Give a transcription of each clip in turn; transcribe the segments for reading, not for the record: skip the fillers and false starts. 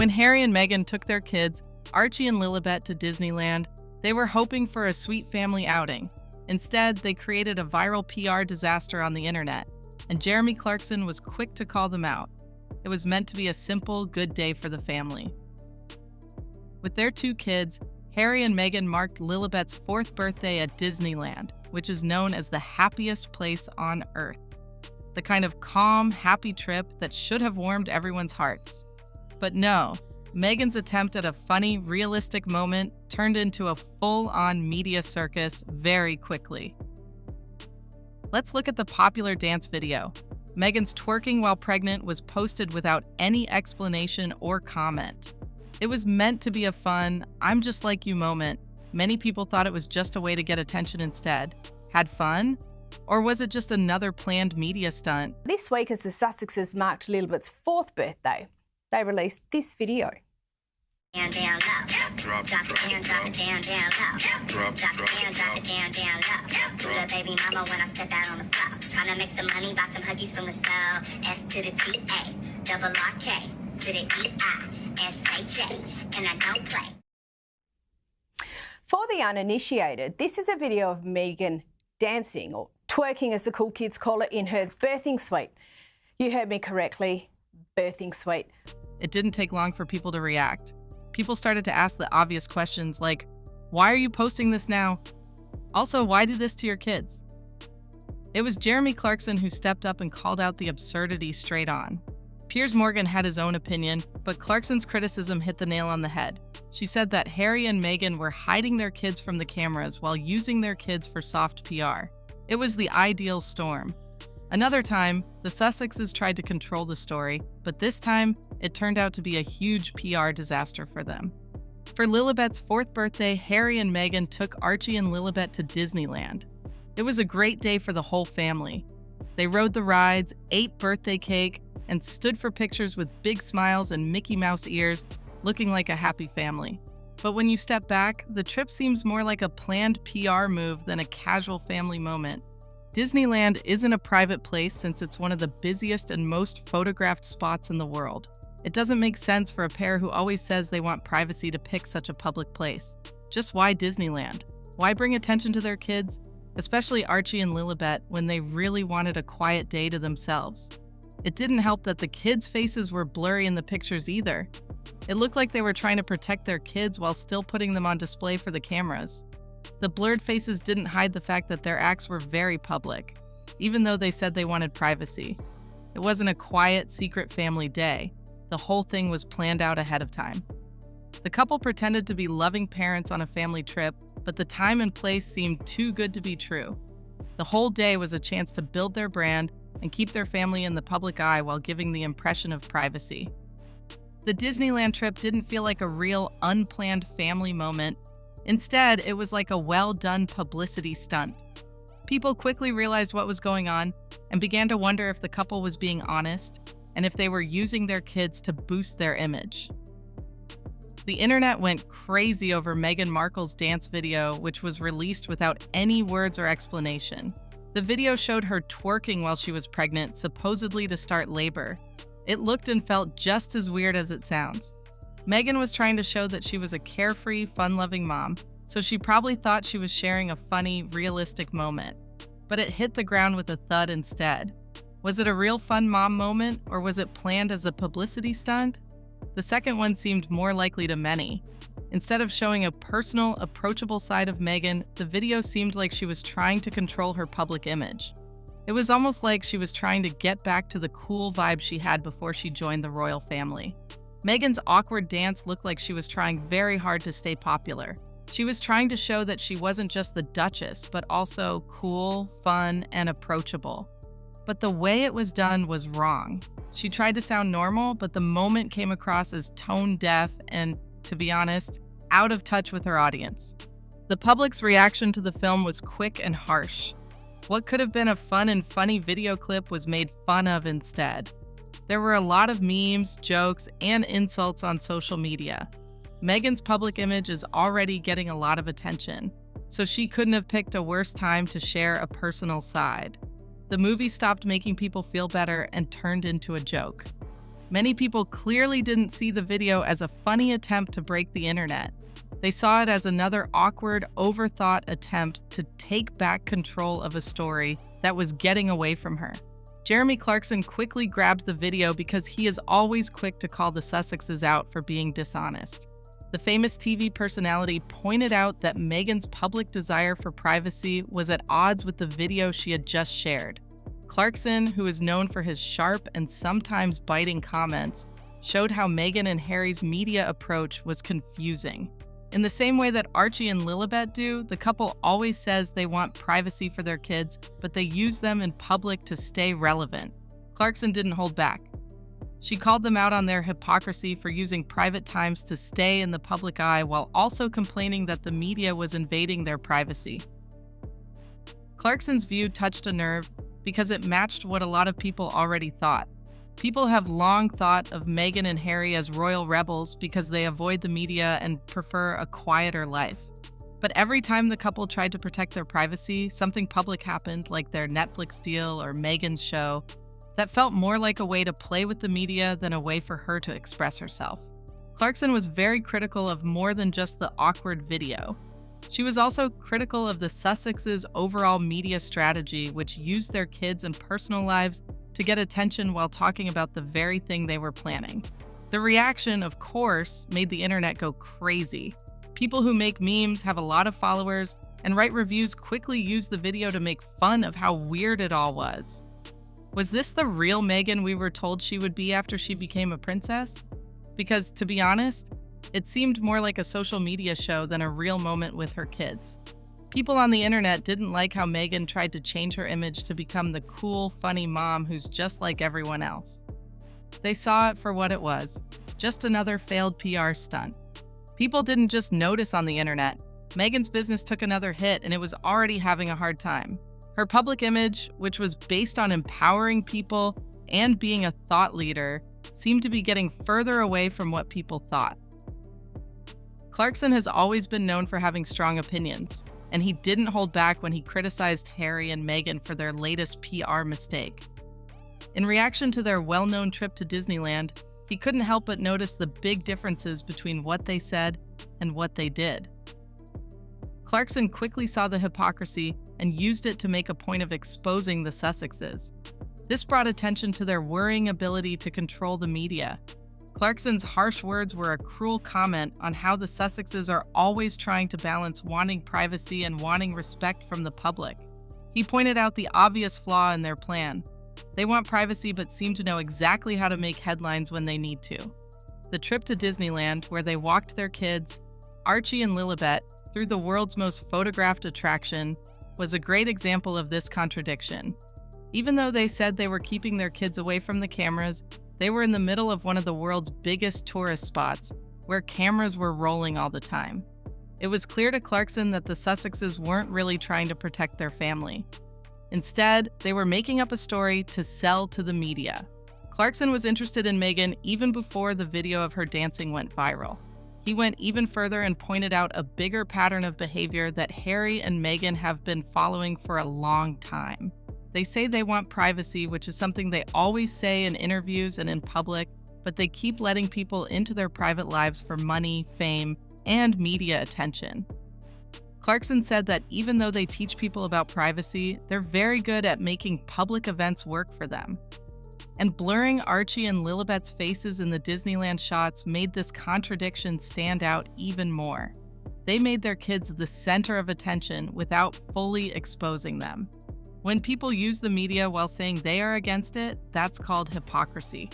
When Harry and Meghan took their kids, Archie and Lilibet, to Disneyland, they were hoping for a sweet family outing. Instead, they created a viral PR disaster on the internet, and Jeremy Clarkson was quick to call them out. It was meant to be a simple, good day for the family. With their 2 kids, Harry and Meghan marked Lilibet's 4th birthday at Disneyland, which is known as the happiest place on Earth. The kind of calm, happy trip that should have warmed everyone's hearts. But no, Meghan's attempt at a funny, realistic moment turned into a full-on media circus very quickly. Let's look at the popular dance video. Meghan's twerking while pregnant was posted without any explanation or comment. It was meant to be a fun, I'm just like you moment. Many people thought it was just a way to get attention instead. Had fun? Or was it just another planned media stunt? This week, as the Sussexes marked Lilibet's 4th birthday, they released this video. Down, down, low. Drop it down, drop it down, down, low. Drop it down, down, low. Do the baby mama when I step out on the floor. Tryna make some money, buy some huggies from the store. S to the T-A, double R-K, to the E-I-S-H-A, and I don't play. For the uninitiated, this is a video of Meghan dancing, or twerking as the cool kids call it, in her birthing suite. You heard me correctly, birthing suite. It didn't take long for people to react. People started to ask the obvious questions like, why are you posting this now? Also, why do this to your kids? It was Jeremy Clarkson who stepped up and called out the absurdity straight on. Piers Morgan had his own opinion, but Clarkson's criticism hit the nail on the head. She said that Harry and Meghan were hiding their kids from the cameras while using their kids for soft PR. It was the ideal storm. Another time, the Sussexes tried to control the story, but this time, it turned out to be a huge PR disaster for them. For Lilibet's 4th birthday, Harry and Meghan took Archie and Lilibet to Disneyland. It was a great day for the whole family. They rode the rides, ate birthday cake, and stood for pictures with big smiles and Mickey Mouse ears, looking like a happy family. But when you step back, the trip seems more like a planned PR move than a casual family moment. Disneyland isn't a private place since it's one of the busiest and most photographed spots in the world. It doesn't make sense for a pair who always says they want privacy to pick such a public place. Just why Disneyland? Why bring attention to their kids, especially Archie and Lilibet, when they really wanted a quiet day to themselves? It didn't help that the kids' faces were blurry in the pictures either. It looked like they were trying to protect their kids while still putting them on display for the cameras. The blurred faces didn't hide the fact that their acts were very public, even though they said they wanted privacy. It wasn't a quiet, secret family day. The whole thing was planned out ahead of time. The couple pretended to be loving parents on a family trip, but the time and place seemed too good to be true. The whole day was a chance to build their brand and keep their family in the public eye while giving the impression of privacy. The Disneyland trip didn't feel like a real, unplanned family moment. Instead, it was like a well-done publicity stunt. People quickly realized what was going on and began to wonder if the couple was being honest and if they were using their kids to boost their image. The internet went crazy over Meghan Markle's dance video, which was released without any words or explanation. The video showed her twerking while she was pregnant, supposedly to start labor. It looked and felt just as weird as it sounds. Meghan was trying to show that she was a carefree, fun-loving mom, so she probably thought she was sharing a funny, realistic moment. But it hit the ground with a thud instead. Was it a real fun mom moment, or was it planned as a publicity stunt? The second one seemed more likely to many. Instead of showing a personal, approachable side of Meghan, the video seemed like she was trying to control her public image. It was almost like she was trying to get back to the cool vibe she had before she joined the royal family. Meghan's awkward dance looked like she was trying very hard to stay popular. She was trying to show that she wasn't just the Duchess, but also cool, fun, and approachable. But the way it was done was wrong. She tried to sound normal, but the moment came across as tone-deaf and, to be honest, out of touch with her audience. The public's reaction to the film was quick and harsh. What could have been a fun and funny video clip was made fun of instead. There were a lot of memes, jokes, and insults on social media. Meghan's public image is already getting a lot of attention, so she couldn't have picked a worse time to share a personal side. The movie stopped making people feel better and turned into a joke. Many people clearly didn't see the video as a funny attempt to break the internet. They saw it as another awkward, overthought attempt to take back control of a story that was getting away from her. Jeremy Clarkson quickly grabbed the video because he is always quick to call the Sussexes out for being dishonest. The famous TV personality pointed out that Meghan's public desire for privacy was at odds with the video she had just shared. Clarkson, who is known for his sharp and sometimes biting comments, showed how Meghan and Harry's media approach was confusing. In the same way that Archie and Lilibet do, the couple always says they want privacy for their kids, but they use them in public to stay relevant. Clarkson didn't hold back. She called them out on their hypocrisy for using private times to stay in the public eye while also complaining that the media was invading their privacy. Clarkson's view touched a nerve because it matched what a lot of people already thought. People have long thought of Meghan and Harry as royal rebels because they avoid the media and prefer a quieter life. But every time the couple tried to protect their privacy, something public happened, like their Netflix deal or Meghan's show, that felt more like a way to play with the media than a way for her to express herself. Clarkson was very critical of more than just the awkward video. She was also critical of the Sussexes' overall media strategy, which used their kids and personal lives to get attention while talking about the very thing they were planning. The reaction, of course, made the internet go crazy. People who make memes, have a lot of followers, and write reviews quickly use the video to make fun of how weird it all was. Was this the real Meghan we were told she would be after she became a princess? Because, to be honest, it seemed more like a social media show than a real moment with her kids. People on the internet didn't like how Meghan tried to change her image to become the cool, funny mom who's just like everyone else. They saw it for what it was, just another failed PR stunt. People didn't just notice on the internet. Meghan's business took another hit and it was already having a hard time. Her public image, which was based on empowering people and being a thought leader, seemed to be getting further away from what people thought. Clarkson has always been known for having strong opinions, and he didn't hold back when he criticized Harry and Meghan for their latest PR mistake. In reaction to their well-known trip to Disneyland, he couldn't help but notice the big differences between what they said and what they did. Clarkson quickly saw the hypocrisy and used it to make a point of exposing the Sussexes. This brought attention to their worrying ability to control the media. Clarkson's harsh words were a cruel comment on how the Sussexes are always trying to balance wanting privacy and wanting respect from the public. He pointed out the obvious flaw in their plan. They want privacy but seem to know exactly how to make headlines when they need to. The trip to Disneyland, where they walked their kids, Archie and Lilibet, through the world's most photographed attraction, was a great example of this contradiction. Even though they said they were keeping their kids away from the cameras, they were in the middle of one of the world's biggest tourist spots, where cameras were rolling all the time. It was clear to Clarkson that the Sussexes weren't really trying to protect their family. Instead, they were making up a story to sell to the media. Clarkson was interested in Meghan even before the video of her dancing went viral. He went even further and pointed out a bigger pattern of behavior that Harry and Meghan have been following for a long time. They say they want privacy, which is something they always say in interviews and in public, but they keep letting people into their private lives for money, fame, and media attention. Clarkson said that even though they teach people about privacy, they're very good at making public events work for them. And blurring Archie and Lilibet's faces in the Disneyland shots made this contradiction stand out even more. They made their kids the center of attention without fully exposing them. When people use the media while saying they are against it, that's called hypocrisy.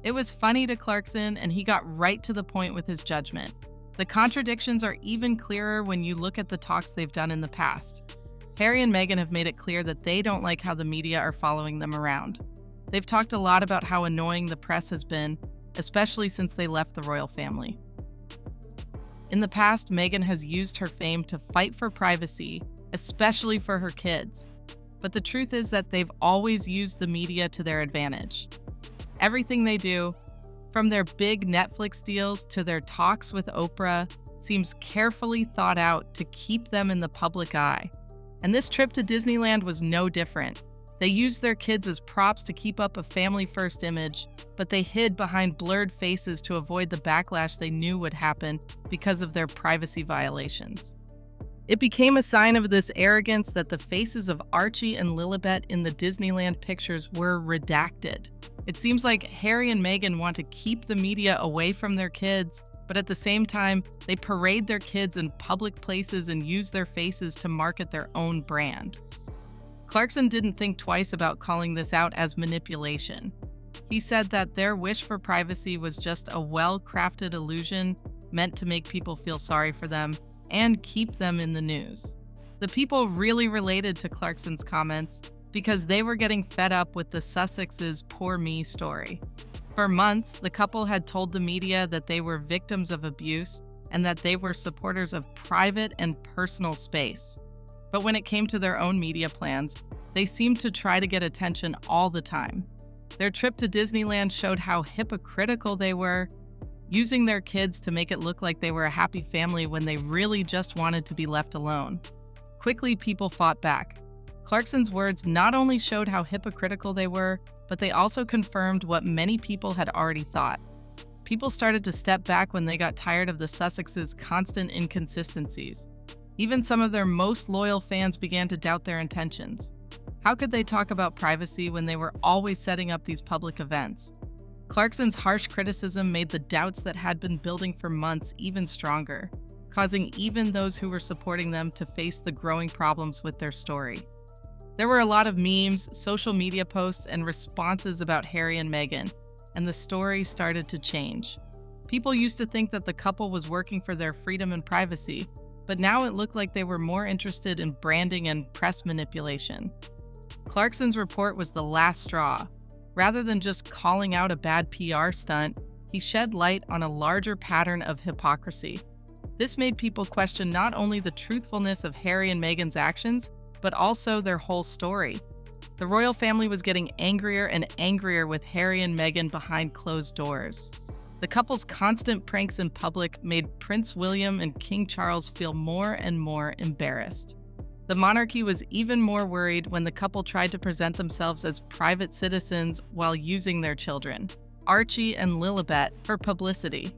It was funny to Clarkson, and he got right to the point with his judgment. The contradictions are even clearer when you look at the talks they've done in the past. Harry and Meghan have made it clear that they don't like how the media are following them around. They've talked a lot about how annoying the press has been, especially since they left the royal family. In the past, Meghan has used her fame to fight for privacy, especially for her kids. But the truth is that they've always used the media to their advantage. Everything they do, from their big Netflix deals to their talks with Oprah, seems carefully thought out to keep them in the public eye. And this trip to Disneyland was no different. They used their kids as props to keep up a family-first image, but they hid behind blurred faces to avoid the backlash they knew would happen because of their privacy violations. It became a sign of this arrogance that the faces of Archie and Lilibet in the Disneyland pictures were redacted. It seems like Harry and Meghan want to keep the media away from their kids, but at the same time, they parade their kids in public places and use their faces to market their own brand. Clarkson didn't think twice about calling this out as manipulation. He said that their wish for privacy was just a well-crafted illusion meant to make people feel sorry for them and keep them in the news. The people really related to Clarkson's comments because they were getting fed up with the Sussexes' poor me story. For months, the couple had told the media that they were victims of abuse and that they were supporters of private and personal space. But when it came to their own media plans, they seemed to try to get attention all the time. Their trip to Disneyland showed how hypocritical they were, using their kids to make it look like they were a happy family when they really just wanted to be left alone. Quickly, people fought back. Clarkson's words not only showed how hypocritical they were, but they also confirmed what many people had already thought. People started to step back when they got tired of the Sussexes' constant inconsistencies. Even some of their most loyal fans began to doubt their intentions. How could they talk about privacy when they were always setting up these public events? Clarkson's harsh criticism made the doubts that had been building for months even stronger, causing even those who were supporting them to face the growing problems with their story. There were a lot of memes, social media posts, and responses about Harry and Meghan, and the story started to change. People used to think that the couple was working for their freedom and privacy, but now it looked like they were more interested in branding and press manipulation. Clarkson's report was the last straw. Rather than just calling out a bad PR stunt, he shed light on a larger pattern of hypocrisy. This made people question not only the truthfulness of Harry and Meghan's actions, but also their whole story. The royal family was getting angrier and angrier with Harry and Meghan behind closed doors. The couple's constant pranks in public made Prince William and King Charles feel more and more embarrassed. The monarchy was even more worried when the couple tried to present themselves as private citizens while using their children, Archie and Lilibet, for publicity.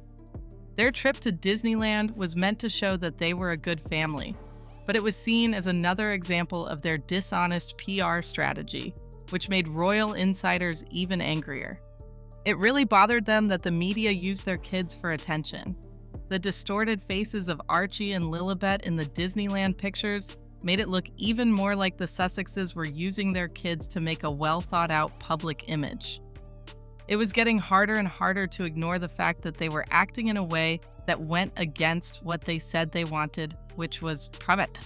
Their trip to Disneyland was meant to show that they were a good family, but it was seen as another example of their dishonest PR strategy, which made royal insiders even angrier. It really bothered them that the media used their kids for attention. The distorted faces of Archie and Lilibet in the Disneyland pictures made it look even more like the Sussexes were using their kids to make a well-thought-out public image. It was getting harder and harder to ignore the fact that they were acting in a way that went against what they said they wanted, which was private.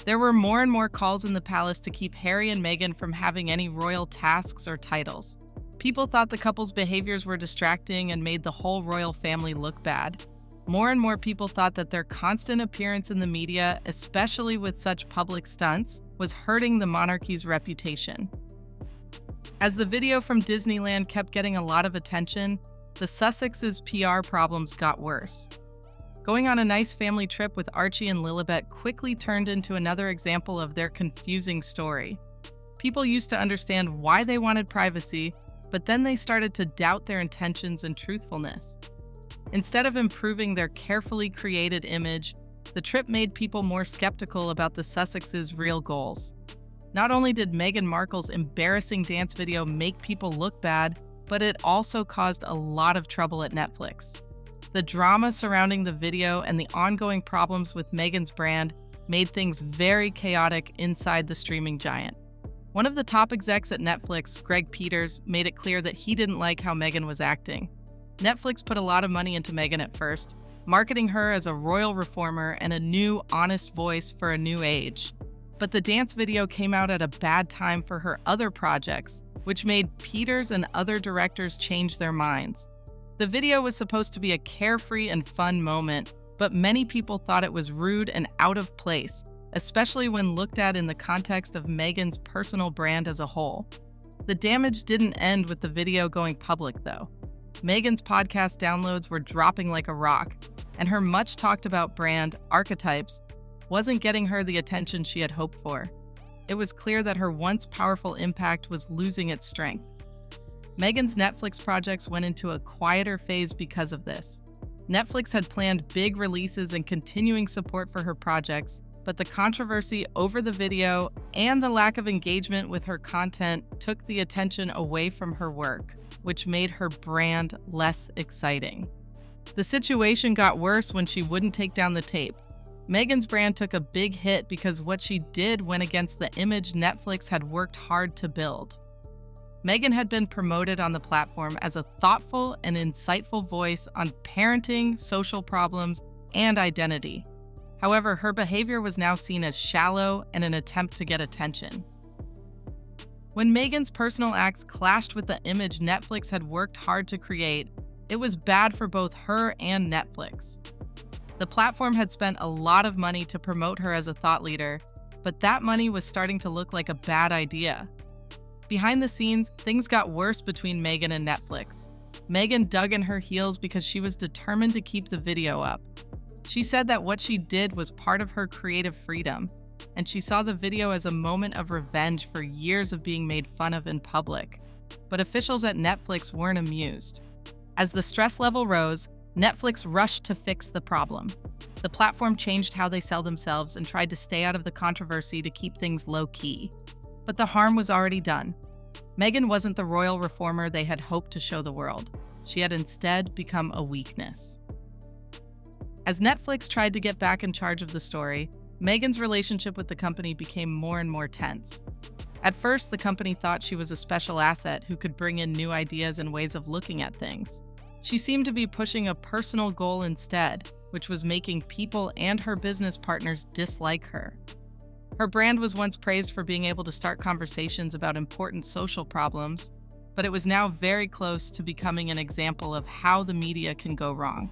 There were more and more calls in the palace to keep Harry and Meghan from having any royal tasks or titles. People thought the couple's behaviors were distracting and made the whole royal family look bad. More and more people thought that their constant appearance in the media, especially with such public stunts, was hurting the monarchy's reputation. As the video from Disneyland kept getting a lot of attention, the Sussexes' PR problems got worse. Going on a nice family trip with Archie and Lilibet quickly turned into another example of their confusing story. People used to understand why they wanted privacy, but then they started to doubt their intentions and truthfulness. Instead of improving their carefully created image, the trip made people more skeptical about the Sussexes' real goals. Not only did Meghan Markle's embarrassing dance video make people look bad, but it also caused a lot of trouble at Netflix. The drama surrounding the video and the ongoing problems with Meghan's brand made things very chaotic inside the streaming giant. One of the top execs at Netflix, Greg Peters, made it clear that he didn't like how Meghan was acting. Netflix put a lot of money into Meghan at first, marketing her as a royal reformer and a new, honest voice for a new age. But the dance video came out at a bad time for her other projects, which made Peters and other directors change their minds. The video was supposed to be a carefree and fun moment, but many people thought it was rude and out of place, especially when looked at in the context of Meghan's personal brand as a whole. The damage didn't end with the video going public, though. Meghan's podcast downloads were dropping like a rock, and her much-talked-about brand, Archetypes, wasn't getting her the attention she had hoped for. it was clear that her once powerful impact was losing its strength. Meghan's Netflix projects went into a quieter phase because of this. Netflix had planned big releases and continuing support for her projects, but the controversy over the video and the lack of engagement with her content took the attention away from her work, which made her brand less exciting. The situation got worse when she wouldn't take down the tape. Meghan's brand took a big hit because what she did went against the image Netflix had worked hard to build. Meghan had been promoted on the platform as a thoughtful and insightful voice on parenting, social problems, and identity. However, her behavior was now seen as shallow and an attempt to get attention. When Meghan's personal acts clashed with the image Netflix had worked hard to create, it was bad for both her and Netflix. The platform had spent a lot of money to promote her as a thought leader, but that money was starting to look like a bad idea. Behind the scenes, things got worse between Meghan and Netflix. Meghan dug in her heels because she was determined to keep the video up. She said that what she did was part of her creative freedom, and she saw the video as a moment of revenge for years of being made fun of in public. But officials at Netflix weren't amused. As the stress level rose, Netflix rushed to fix the problem. The platform changed how they sell themselves and tried to stay out of the controversy to keep things low-key. But the harm was already done. Meghan wasn't the royal reformer they had hoped to show the world. She had instead become a weakness. As Netflix tried to get back in charge of the story, Meghan's relationship with the company became more and more tense. At first, the company thought she was a special asset who could bring in new ideas and ways of looking at things. She seemed to be pushing a personal goal instead, which was making people and her business partners dislike her. Her brand was once praised for being able to start conversations about important social problems, but it was now very close to becoming an example of how the media can go wrong.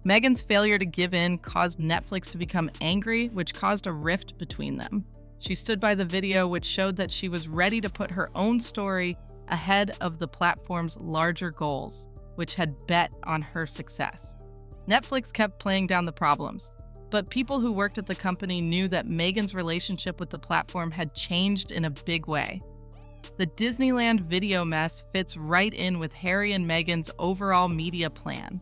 Meghan's failure to give in caused Netflix to become angry, which caused a rift between them. She stood by the video, which showed that she was ready to put her own story ahead of the platform's larger goals, which had bet on her success. Netflix kept playing down the problems, but people who worked at the company knew that Meghan's relationship with the platform had changed in a big way. The Disneyland video mess fits right in with Harry and Meghan's overall media plan.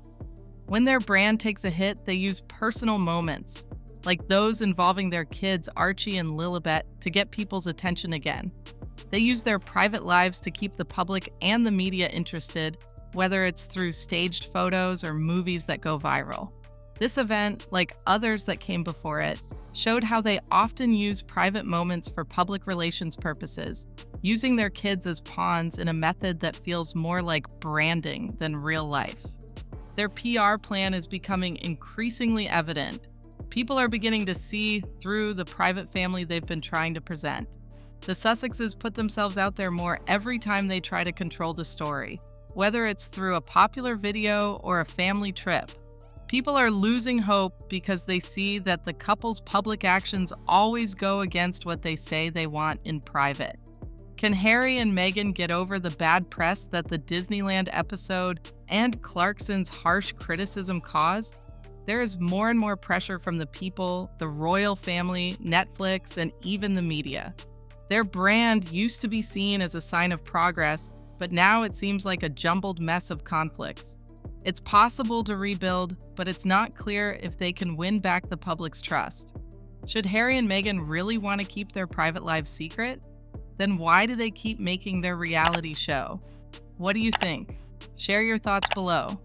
When their brand takes a hit, they use personal moments, like those involving their kids Archie and Lilibet, to get people's attention again. They use their private lives to keep the public and the media interested, whether it's through staged photos or movies that go viral. This event, like others that came before it, showed how they often use private moments for public relations purposes, using their kids as pawns in a method that feels more like branding than real life. Their PR plan is becoming increasingly evident. People are beginning to see through the private family they've been trying to present. The Sussexes put themselves out there more every time they try to control the story, whether it's through a popular video or a family trip. People are losing hope because they see that the couple's public actions always go against what they say they want in private. Can Harry and Meghan get over the bad press that the Disneyland episode and Clarkson's harsh criticism caused? There is more and more pressure from the people, the royal family, Netflix, and even the media. Their brand used to be seen as a sign of progress, but now it seems like a jumbled mess of conflicts. It's possible to rebuild, but it's not clear if they can win back the public's trust. Should Harry and Meghan really want to keep their private lives secret? Then why do they keep making their reality show? What do you think? Share your thoughts below.